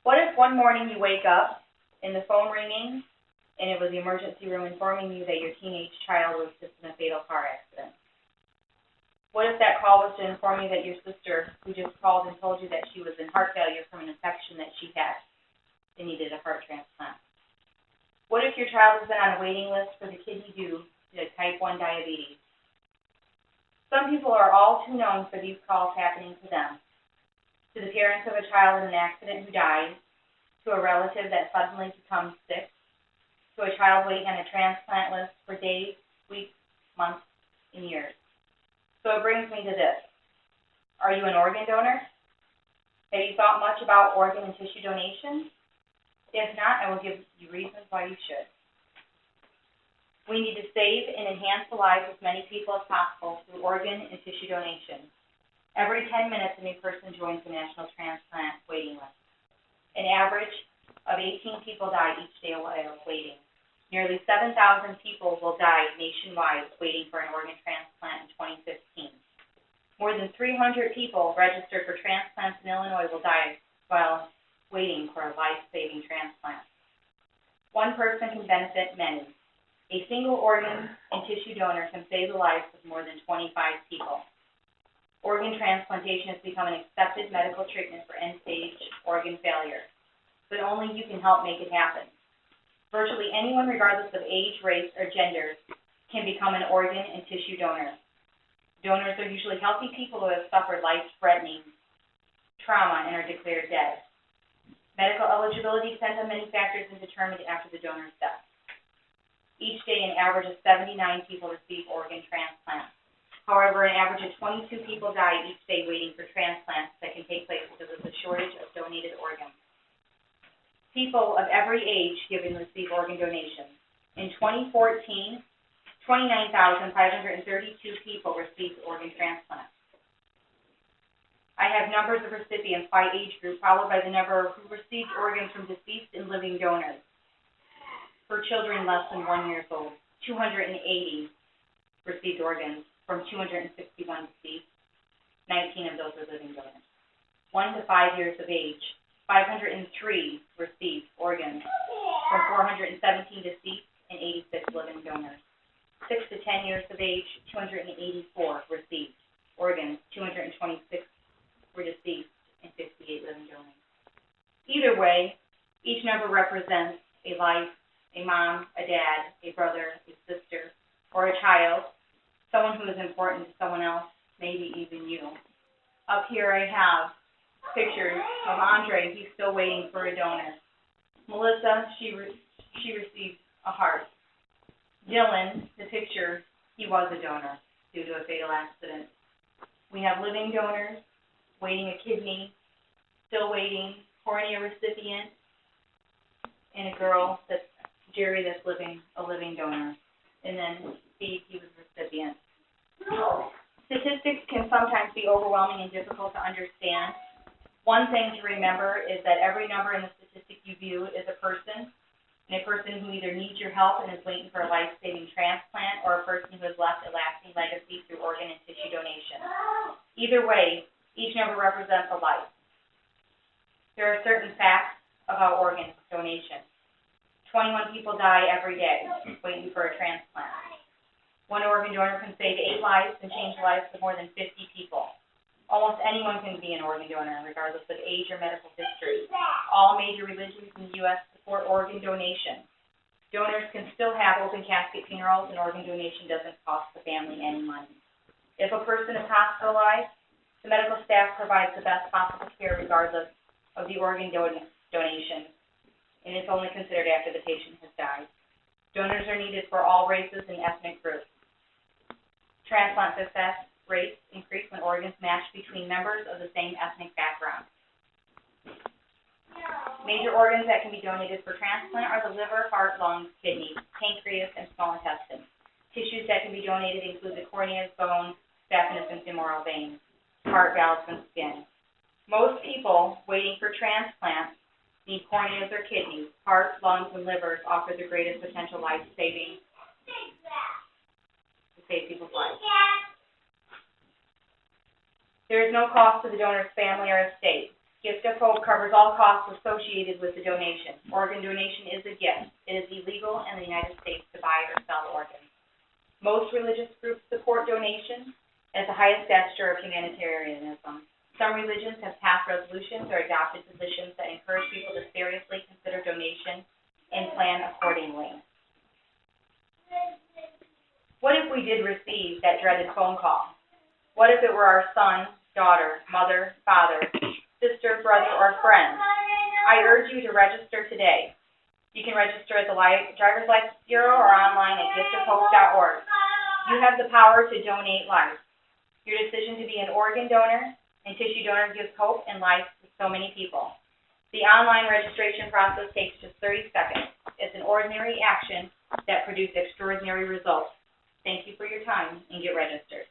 What if one morning you wake up and the phone ringing and it was the emergency room informing you that your teenage child was just in a fatal car accident? What if that call was to inform you that your sister, who just called and told you that she was in heart failure from an infection that she had and needed a heart transplant? What if your child has been on a waiting list for the kidney due to type 1 diabetes? Some people are all too known for these calls happening to them. To the parents of a child in an accident who died, to a relative that suddenly becomes sick, to a child waiting on a transplant list for days, weeks, months, and years. So it brings me to this. Are you an organ donor? Have you thought much about organ and tissue donation? If not, I will give you reasons why you should. We need to save and enhance the lives of as many people as possible through organ and tissue donation. Every 10 minutes, a new person joins the national transplant waiting list. An average of 18 people die each day while waiting. Nearly 7,000 people will die nationwide waiting for an organ transplant in 2015. More than 300 people registered for transplants in Illinois will die while waiting for a life-saving transplant. One person can benefit many. A single organ and tissue donor can save the lives of more than 25 people. Organ transplantation has become an accepted medical treatment for end-stage organ failure, but only you can help make it happen. Virtually anyone, regardless of age, race, or gender, can become an organ and tissue donor. Donors are usually healthy people who have suffered life-threatening trauma and are declared dead. Medical eligibility depends on many factors and determined after the donor's death. Each day, an average of 79 people receive organ transplants. However, an average of 22 people die each day waiting for transplants that can take place because of the shortage of donated organs. People of every age give and receive organ donations. In 2014, 29,532 people received organ transplants. I have numbers of recipients by age group, followed by the number who received organs from deceased and living donors. For children less than 1 year old, 280 received organs from 261 deceased. 19 of those were living donors. 1 to 5 years of age, 503 received organs from 417 deceased and 86 living donors. 6 to 10 years of age, 284 received organs, 226 were deceased, and 58 living donors. Either way, each number represents a life, a mom, a dad, a brother, a sister, or a child, someone who is important to someone else, maybe even you. Up here I have pictures of Andre. He's still waiting for a donor. Melissa, she received a heart. Dylan, the picture, he was a donor due to a fatal accident. We have living donors, waiting a kidney, still waiting, cornea recipient, and a girl that's Jerry that's a living donor. And then Steve, he was recipient. Statistics can sometimes be overwhelming and difficult to understand. One thing to remember is that every number in the statistic you view is a person, and a person who either needs your help and is waiting for a life-saving transplant, or a person who has left a lasting legacy through organ and tissue donation. Either way, each number represents a life. There are certain facts about organ donation. 21 people die every day waiting for a transplant. One organ donor can save 8 lives and change the lives of more than 50 people. Almost anyone can be an organ donor, regardless of age or medical history. All major religions in the U.S. support organ donation. Donors can still have open casket funerals, and organ donation doesn't cost the family any money. If a person is hospitalized, the medical staff provides the best possible care regardless of the organ donation, and it's only considered after the patient has died. Donors are needed for all races and ethnic groups. Transplant success rates increase when organs match between members of the same ethnic background. Major organs that can be donated for transplant are the liver, heart, lungs, kidneys, pancreas, and small intestine. Tissues that can be donated include the corneas, bones, saphenous and femoral veins, heart valves, and skin. Most people waiting for transplant need corneas or kidneys. Heart, lungs, and livers offer the greatest potential life-saving to save people's lives. There is no cost to the donor's family or estate. Gift of Hope covers all costs associated with the donation. Organ donation is a gift. It is illegal in the United States to buy or sell organs. Most religious groups support donation as the highest gesture of humanitarianism. Some religions have passed resolutions or adopted positions that encourage people to seriously consider donation and plan accordingly. What if we did receive that dreaded phone call? What if it were our son, daughter, mother, father, sister, brother, or friend? I urge you to register today. You can register at the Driver's License Bureau or online at giftofhope.org. You have the power to donate life. Your decision to be an organ donor and tissue donor gives hope and life to so many people. The online registration process takes just 30 seconds. It's an ordinary action that produces extraordinary results. Thank you for your time, and get registered.